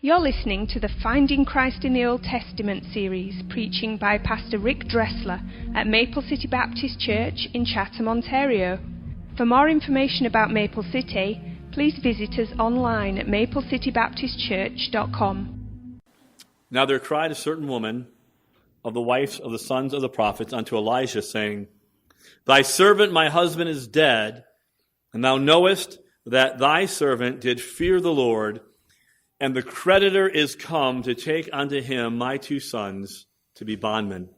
You're listening to the Finding Christ in the Old Testament series, preaching by Pastor Rick Dressler at Maple City Baptist Church in Chatham, Ontario. For more information about Maple City, please visit us online at maplecitybaptistchurch.com. Now there cried a certain woman of the wives of the sons of the prophets unto Elijah, saying, Thy servant my husband is dead, and thou knowest that thy servant did fear the Lord, and the creditor is come to take unto him my two sons to be bondmen.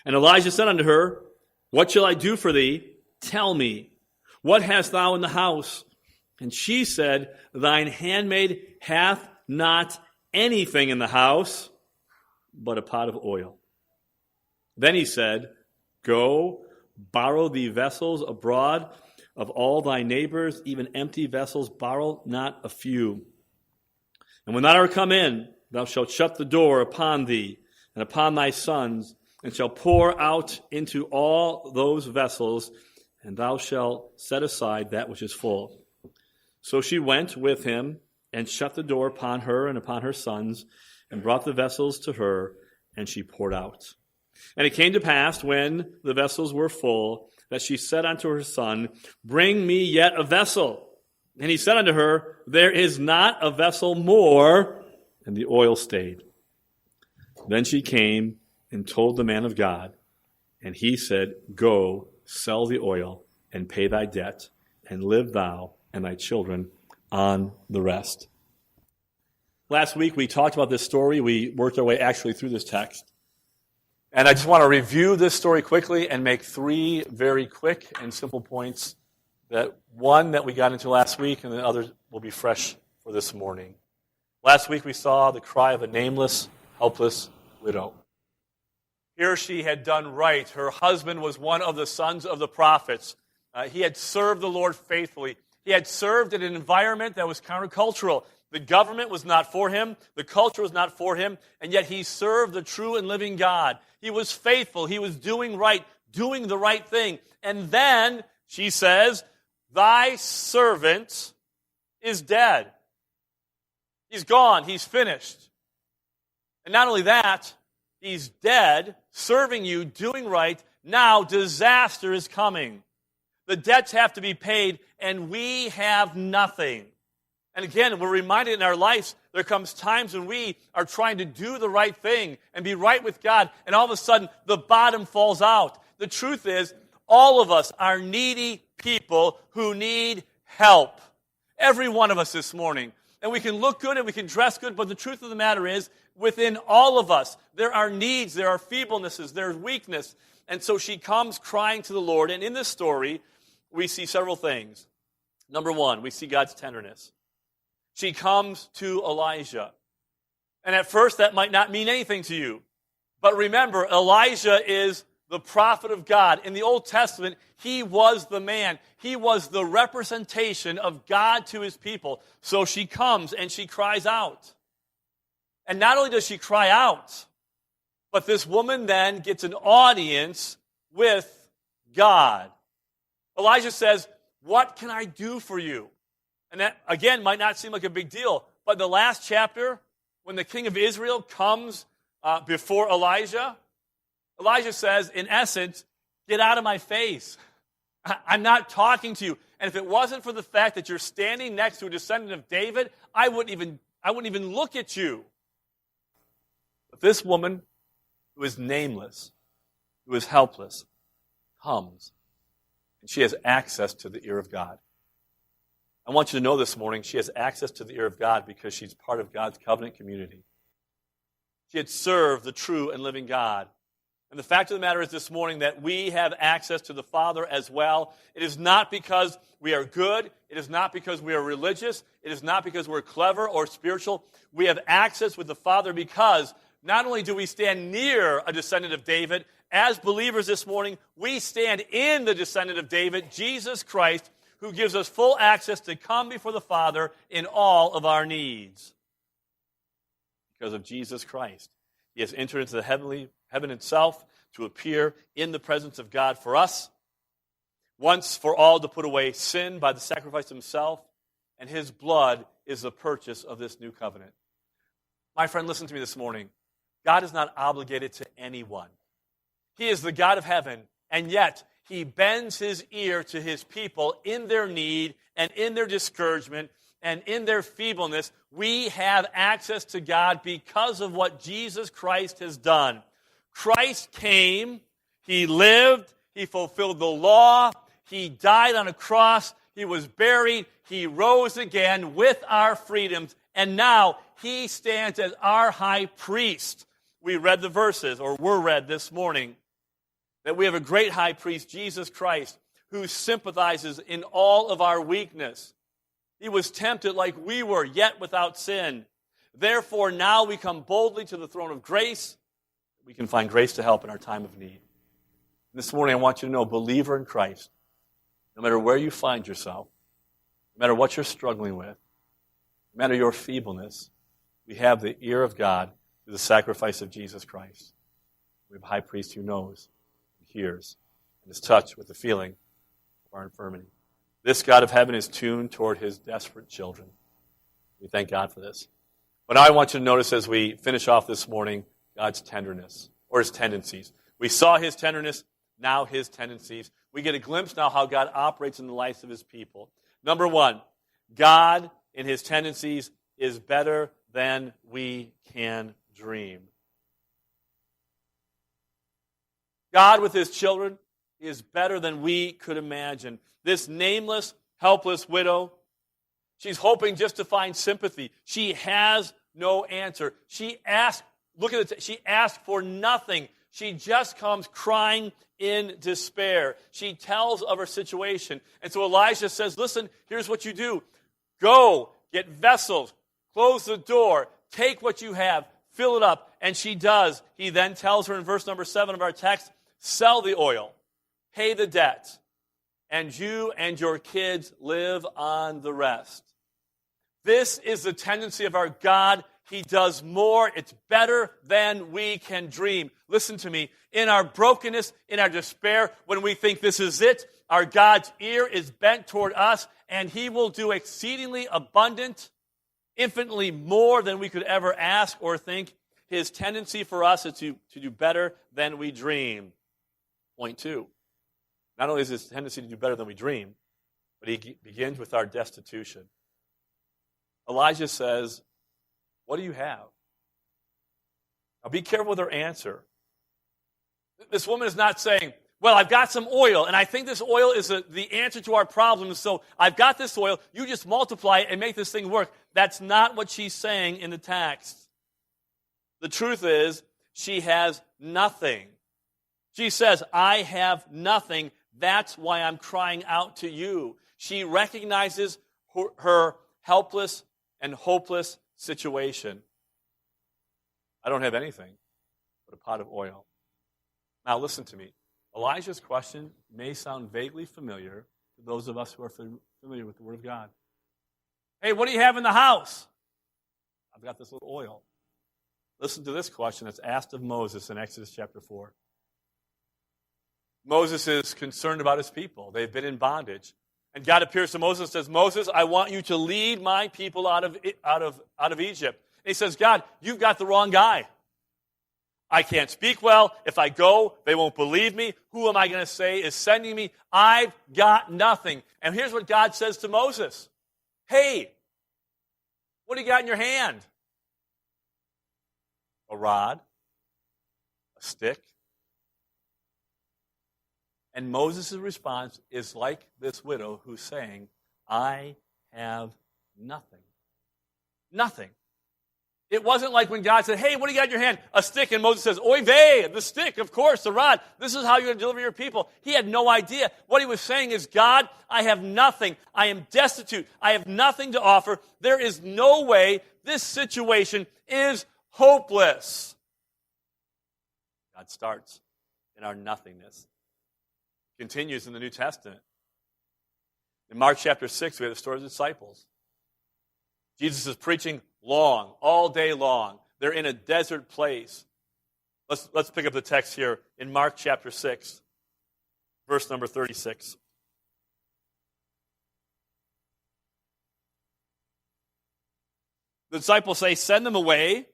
And Elijah said unto her, What shall I do for thee? Tell me, what hast thou in the house? And she said, Thine handmaid hath not anything in the house but a pot of oil. Then he said, Go, borrow thee vessels abroad of all thy neighbors, even empty vessels, borrow not a few. And when thou art come in, thou shalt shut the door upon thee and upon thy sons, and shalt pour out into all those vessels, and thou shalt set aside that which is full. So she went with him, and shut the door upon her and upon her sons, and brought the vessels to her, and she poured out. And it came to pass, when the vessels were full, that she said unto her son, Bring me yet a vessel. And he said unto her, There is not a vessel more, and the oil stayed. Then she came and told the man of God, and he said, Go, sell the oil, and pay thy debt, and live thou and thy children on the rest. Last week we talked about this story. We worked our way actually through this text. And I just want to review this story quickly and make three very quick and simple points. One that we got into last week, and the other will be fresh for this morning. Last week we saw the cry of a nameless, helpless widow. Here she had done right. Her husband was one of the sons of the prophets. He had served the Lord faithfully. He had served in an environment that was countercultural. The government was not for him. The culture was not for him. And yet he served the true and living God. He was faithful. He was doing right, doing the right thing. And then she says, Thy servant is dead. He's gone. He's finished. And not only that, he's dead, serving you, doing right. Now disaster is coming. The debts have to be paid, and we have nothing. And again, we're reminded in our lives, there comes times when we are trying to do the right thing and be right with God, and all of a sudden, the bottom falls out. The truth is, all of us are needy people who need help. Every one of us this morning. And we can look good and we can dress good, but the truth of the matter is, within all of us, there are needs, there are feeblenesses, there's weakness. And so she comes crying to the Lord. And in this story, we see several things. Number one, we see God's tenderness. She comes to Elijah. And at first, that might not mean anything to you. But remember, Elijah is the prophet of God. In the Old Testament, he was the man. He was the representation of God to his people. So she comes and she cries out. And not only does she cry out, but this woman then gets an audience with God. Elijah says, What can I do for you? And that, again, might not seem like a big deal. But in the last chapter, when the king of Israel comes before Elijah says, in essence, get out of my face. I'm not talking to you. And if it wasn't for the fact that you're standing next to a descendant of David, I wouldn't even look at you. But this woman, who is nameless, who is helpless, comes, and she has access to the ear of God. I want you to know this morning, she has access to the ear of God because she's part of God's covenant community. She had served the true and living God. And the fact of the matter is this morning that we have access to the Father as well. It is not because we are good. It is not because we are religious. It is not because we're clever or spiritual. We have access with the Father because not only do we stand near a descendant of David, as believers this morning, we stand in the descendant of David, Jesus Christ, who gives us full access to come before the Father in all of our needs. Because of Jesus Christ. He has entered into the heaven itself to appear in the presence of God for us, once for all to put away sin by the sacrifice of himself, and his blood is the purchase of this new covenant. My friend, listen to me this morning. God is not obligated to anyone. He is the God of heaven, and yet he bends his ear to his people in their need and in their discouragement and in their feebleness. We have access to God because of what Jesus Christ has done. Christ came, he lived, he fulfilled the law, he died on a cross, he was buried, he rose again with our freedoms, and now he stands as our high priest. We read the verses, or were read this morning, that we have a great high priest, Jesus Christ, who sympathizes in all of our weakness. He was tempted like we were, yet without sin. Therefore, now we come boldly to the throne of grace. We can find grace to help in our time of need. This morning, I want you to know, believer in Christ, no matter where you find yourself, no matter what you're struggling with, no matter your feebleness, we have the ear of God through the sacrifice of Jesus Christ. We have a high priest who knows, hears, and is touched with the feeling of our infirmity. This God of heaven is tuned toward his desperate children. We thank God for this. But now I want you to notice as we finish off this morning, God's tenderness, or his tendencies. We saw his tenderness, now his tendencies. We get a glimpse now how God operates in the lives of his people. Number one, God in his tendencies is better than we can dream. God with his children is better than we could imagine. This nameless, helpless widow, she's hoping just to find sympathy. She has no answer. She asked for nothing. She just comes crying in despair. She tells of her situation. And so Elijah says, listen, here's what you do. Go, get vessels, close the door, take what you have, fill it up. And she does. He then tells her in verse number 7 of our text, sell the oil, pay the debt, and you and your kids live on the rest. This is the tendency of our God. He does more. It's better than we can dream. Listen to me. In our brokenness, in our despair, when we think this is it, our God's ear is bent toward us, and he will do exceedingly abundant, infinitely more than we could ever ask or think. His tendency for us is to do better than we dream. Point 2. Not only is his tendency to do better than we dream, but he begins with our destitution. Elijah says, what do you have? Now be careful with her answer. This woman is not saying, well, I've got some oil, and I think this oil is the answer to our problems, so I've got this oil, you just multiply it and make this thing work. That's not what she's saying in the text. The truth is, she has nothing. She says, I have nothing. That's why I'm crying out to you. She recognizes her helpless and hopeless situation. I don't have anything but a pot of oil. Now listen to me. Elijah's question may sound vaguely familiar to those of us who are familiar with the Word of God. Hey, what do you have in the house? I've got this little oil. Listen to this question that's asked of Moses in Exodus chapter 4. Moses is concerned about his people. They've been in bondage. And God appears to Moses and says, Moses, I want you to lead my people out of Egypt. And he says, God, you've got the wrong guy. I can't speak well. If I go, they won't believe me. Who am I going to say is sending me? I've got nothing. And here's what God says to Moses. Hey, what do you got in your hand? A rod, a stick. And Moses' response is like this widow who's saying, I have nothing. Nothing. It wasn't like when God said, hey, what do you got in your hand? A stick. And Moses says, oy vey, the stick, of course, the rod. This is how you're going to deliver your people. He had no idea. What he was saying is, God, I have nothing. I am destitute. I have nothing to offer. There is no way. This situation is hopeless. God starts in our nothingness. Continues in the New Testament. In Mark chapter 6, we have the story of the disciples. Jesus is preaching long, all day long. They're in a desert place. Let's pick up the text here in Mark chapter 6, verse number 36. The disciples say, send them away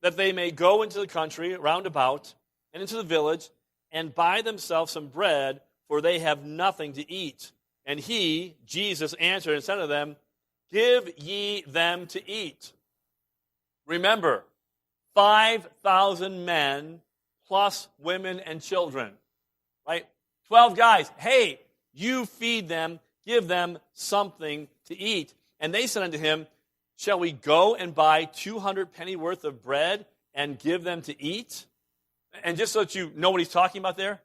that they may go into the country round about and into the village and buy themselves some bread, for they have nothing to eat. And he, Jesus, answered and said to them, Give ye them to eat. Remember, 5,000 men plus women and children, right? 12 guys. Hey, you feed them, give them something to eat. And they said unto him, Shall we go and buy 200 penny worth of bread and give them to eat? And just so that you know what he's talking about there,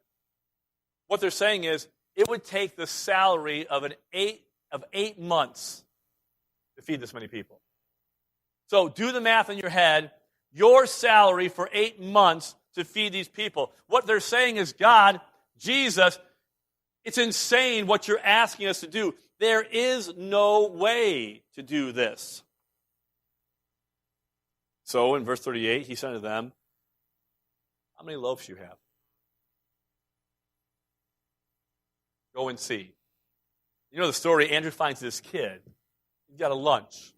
what they're saying is it would take the salary of 8 months to feed this many people. So do the math in your head. Your salary for 8 months to feed these people. What they're saying is, God, Jesus, it's insane what you're asking us to do. There is no way to do this. So in verse 38, he said to them, How many loaves you have? Go and see. You know the story, Andrew finds this kid. He's got a lunch.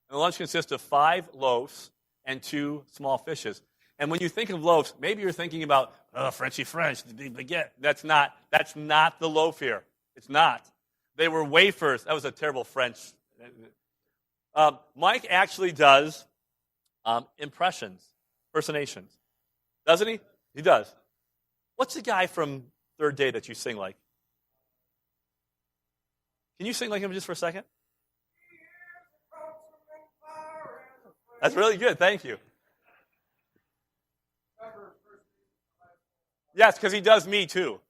And the lunch consists of 5 loaves and 2 small fishes. And when you think of loaves, maybe you're thinking about, Frenchy French, the big baguette. That's not the loaf here. It's not. They were wafers. That was a terrible French. Mike actually does impersonations. Doesn't he? He does. What's the guy from Third Day that you sing like? Can you sing like him just for a second? That's really good. Thank you. Yes, because he does me too.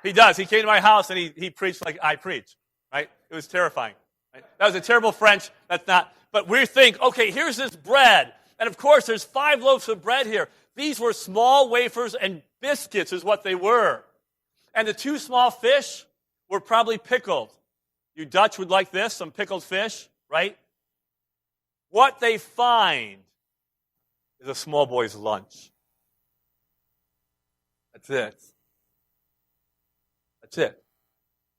He does. He came to my house and he preached like I preach. Right? It was terrifying. Right? That was a terrible French. That's not. But we think, okay, here's this bread. And of course, there's 5 loaves of bread here. These were small wafers and biscuits is what they were. And the 2 small fish were probably pickled. You Dutch would like this, some pickled fish, right? What they find is a small boy's lunch. That's it. That's it.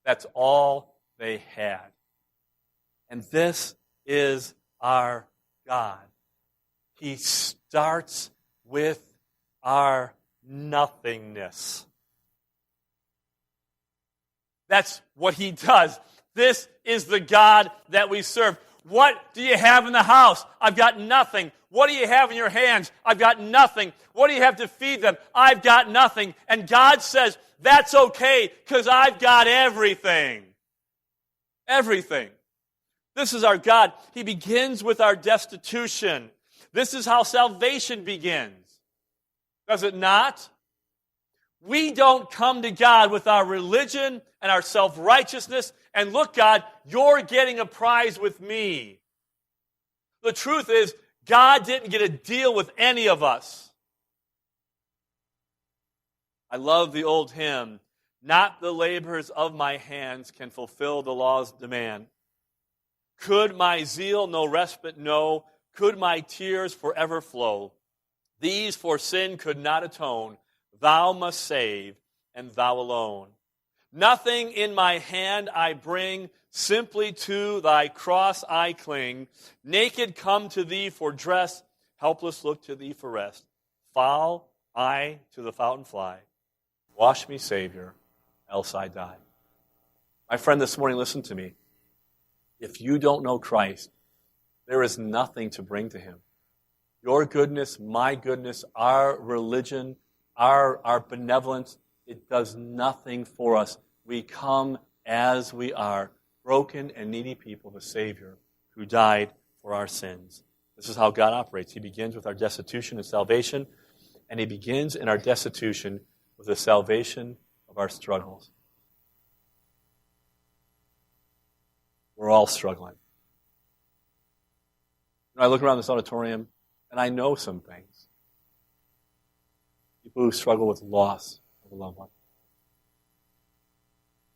That's all they had. And this is our God. He starts with our nothingness. That's what he does. This is the God that we serve. What do you have in the house? I've got nothing. What do you have in your hands? I've got nothing. What do you have to feed them? I've got nothing. And God says, that's okay, because I've got everything. Everything. This is our God. He begins with our destitution. This is how salvation begins. Does it not? We don't come to God with our religion and our self-righteousness and look, God, you're getting a prize with me. The truth is, God didn't get a deal with any of us. I love the old hymn, not the labors of my hands can fulfill the law's demand. Could my zeal no respite know? Could my tears forever flow? These for sin could not atone. Thou must save, and thou alone. Nothing in my hand I bring, simply to thy cross I cling. Naked come to thee for dress, helpless look to thee for rest. Foul I to the fountain fly. Wash me, Savior, else I die. My friend, this morning, listen to me. If you don't know Christ, there is nothing to bring to him. Your goodness, my goodness, our religion, our benevolence, it does nothing for us. We come as we are, broken and needy people, the Savior who died for our sins. This is how God operates. He begins with our destitution and salvation, and he begins in our destitution with the salvation of our struggles. We're all struggling. I look around this auditorium, and I know some things. People who struggle with loss of a loved one.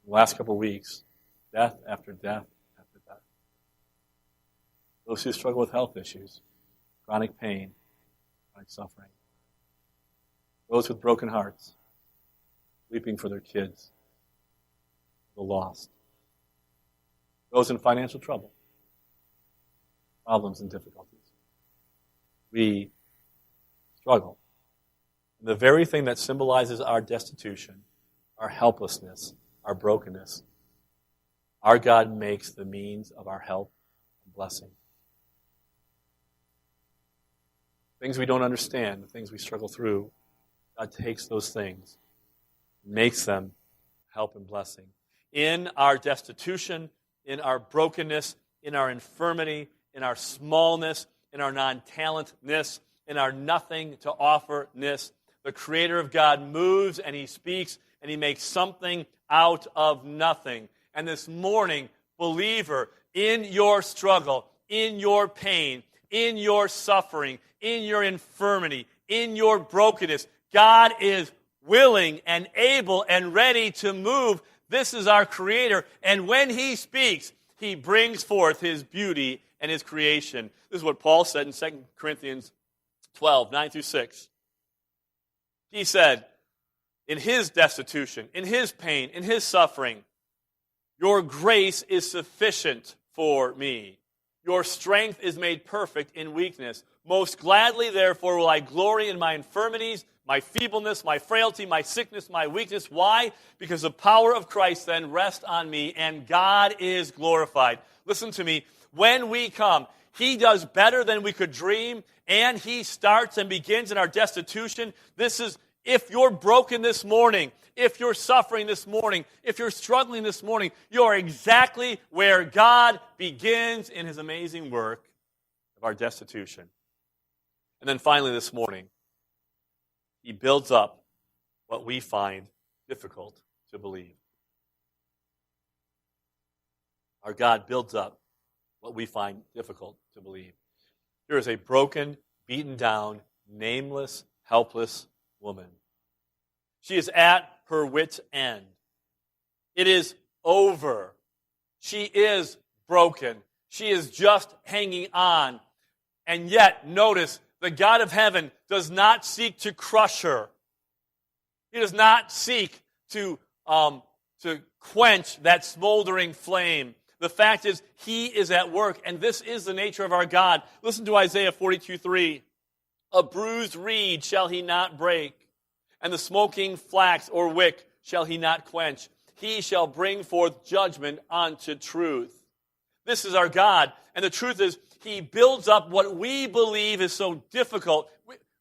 In the last couple of weeks, death after death after death. Those who struggle with health issues, chronic pain, chronic suffering. Those with broken hearts, weeping for their kids, the lost. Those in financial trouble, problems and difficulties. we struggle. The very thing that symbolizes our destitution, our helplessness, our brokenness, our God makes the means of our help and blessing. Things we don't understand, the things we struggle through, God takes those things, makes them help and blessing. In our destitution, in our brokenness, in our infirmity, in our smallness, in our non-talentness, in our nothing to offerness, the Creator of God moves and He speaks and He makes something out of nothing. And this morning, believer, in your struggle, in your pain, in your suffering, in your infirmity, in your brokenness, God is willing and able and ready to move. This is our Creator. And when He speaks, He brings forth His beauty and His creation. This is what Paul said in 2 Corinthians 12, 9 through 6. He said, in His destitution, in His pain, in His suffering, your grace is sufficient for me. Your strength is made perfect in weakness. Most gladly, therefore, will I glory in my infirmities, my feebleness, my frailty, my sickness, my weakness. Why? Because the power of Christ then rests on me, and God is glorified. Listen to me. When we come, He does better than we could dream, and He starts and begins in our destitution. This is, if you're broken this morning, if you're suffering this morning, if you're struggling this morning, you're exactly where God begins in His amazing work of our destitution. And then finally this morning, He builds up what we find difficult to believe. Our God builds up what we find difficult to believe. Here is a broken, beaten down, nameless, helpless woman. She is at her wit's end. It is over. She is broken. She is just hanging on. And yet, notice, the God of heaven does not seek to crush her. He does not seek to quench that smoldering flame. The fact is, He is at work, and this is the nature of our God. Listen to Isaiah 42:3. A bruised reed shall He not break, and the smoking flax or wick shall He not quench. He shall bring forth judgment unto truth. This is our God, and the truth is, He builds up what we believe is so difficult.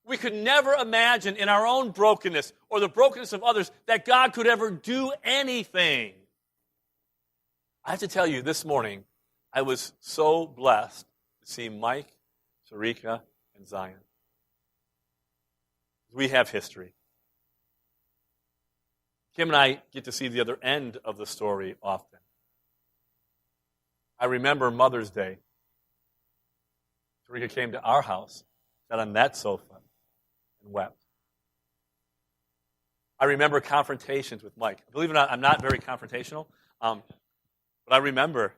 We could never imagine in our own brokenness or the brokenness of others that God could ever do anything. I have to tell you, this morning, I was so blessed to see Mike, Sarika, and Zion. We have history. Kim and I get to see the other end of the story often. I remember Mother's Day. Sarika came to our house, sat on that sofa, and wept. I remember confrontations with Mike. Believe it or not, I'm not very confrontational, but I remember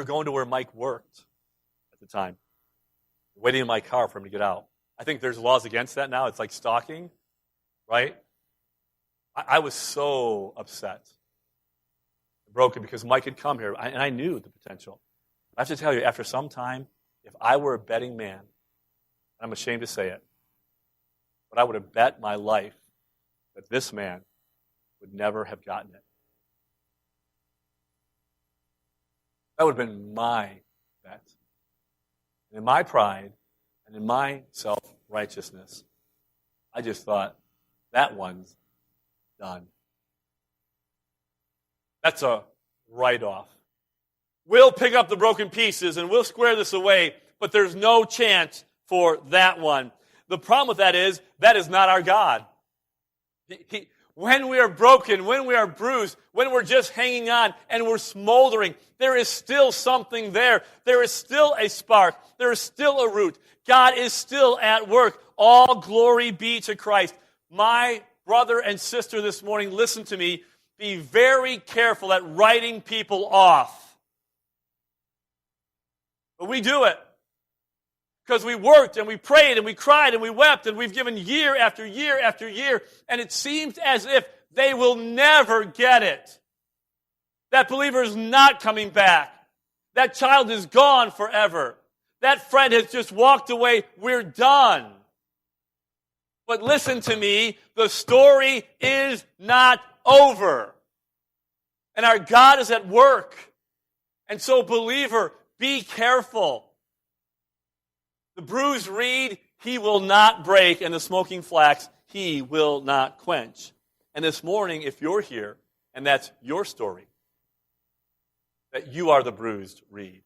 going to where Mike worked at the time, waiting in my car for him to get out. I think there's laws against that now. It's like stalking, right? I was so upset, broken, because Mike had come here, and I knew the potential. I have to tell you, after some time, if I were a betting man, I'm ashamed to say it, but I would have bet my life that this man would never have gotten it. That would have been my bet. And in my pride and in my self-righteousness, I just thought, that one's done. That's a write-off. We'll pick up the broken pieces and we'll square this away, but there's no chance for that one. The problem with that is not our God. When we are broken, when we are bruised, when we're just hanging on and we're smoldering, there is still something there. There is still a spark. There is still a root. God is still at work. All glory be to Christ. My brother and sister this morning, listen to me. Be very careful at writing people off. But we do it. Because we worked and we prayed and we cried and we wept and we've given year after year after year, and it seems as if they will never get it. That believer is not coming back. That child is gone forever. That friend has just walked away. We're done. But listen to me, the story is not over. And our God is at work. And so, believer, be careful. The bruised reed, he will not break, and the smoking flax, he will not quench. And this morning, if you're here, and that's your story, that you are the bruised reed,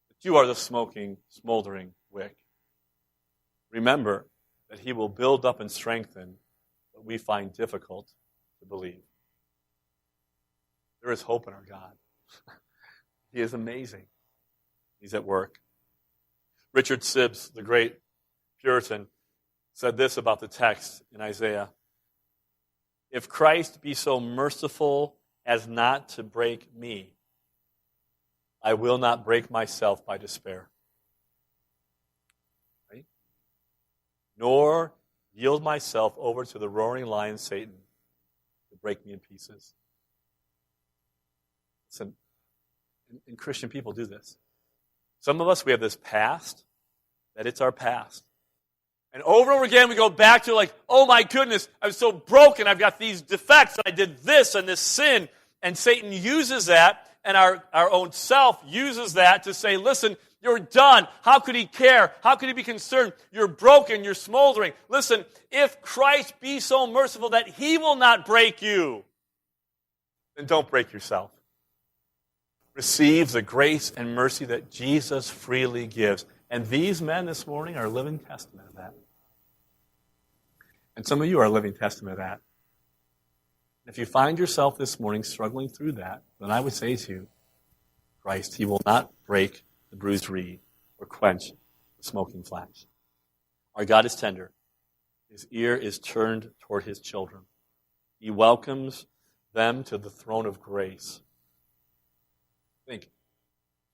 that you are the smoking, smoldering wick, remember that he will build up and strengthen what we find difficult to believe. There is hope in our God. He is amazing. He's at work. Richard Sibbes, the great Puritan, said this about the text in Isaiah. If Christ be so merciful as not to break me, I will not break myself by despair. Right? Nor yield myself over to the roaring lion Satan to break me in pieces. Listen, and Christian people do this. Some of us, we have this past, that it's our past. And over and over again, we go back to like, oh my goodness, I'm so broken. I've got these defects. I did this and this sin. And Satan uses that, and our own self uses that to say, listen, you're done. How could he care? How could he be concerned? You're broken. You're smoldering. Listen, if Christ be so merciful that he will not break you, then don't break yourself. Receive the grace and mercy that Jesus freely gives. And these men this morning are a living testament of that. And some of you are a living testament of that. If you find yourself this morning struggling through that, then I would say to you, Christ, he will not break the bruised reed or quench the smoking flax. Our God is tender. His ear is turned toward his children. He welcomes them to the throne of grace. Think,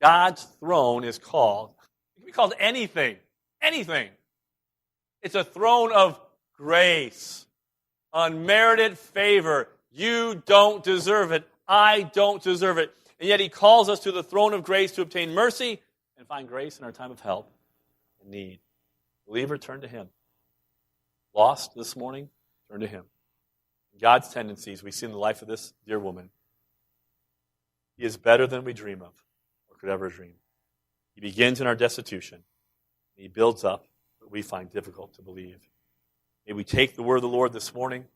God's throne is called, it can be called anything. Anything. It's a throne of grace. Unmerited favor. You don't deserve it. I don't deserve it. And yet he calls us to the throne of grace to obtain mercy and find grace in our time of help and need. Believer, turn to him. Lost this morning, turn to him. God's tendencies we see in the life of this dear woman. He is better than we dream of or could ever dream. He begins in our destitution. And he builds up what we find difficult to believe. May we take the word of the Lord this morning,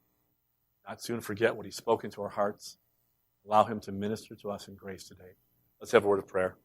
not soon forget what he's spoken to our hearts. Allow him to minister to us in grace today. Let's have a word of prayer.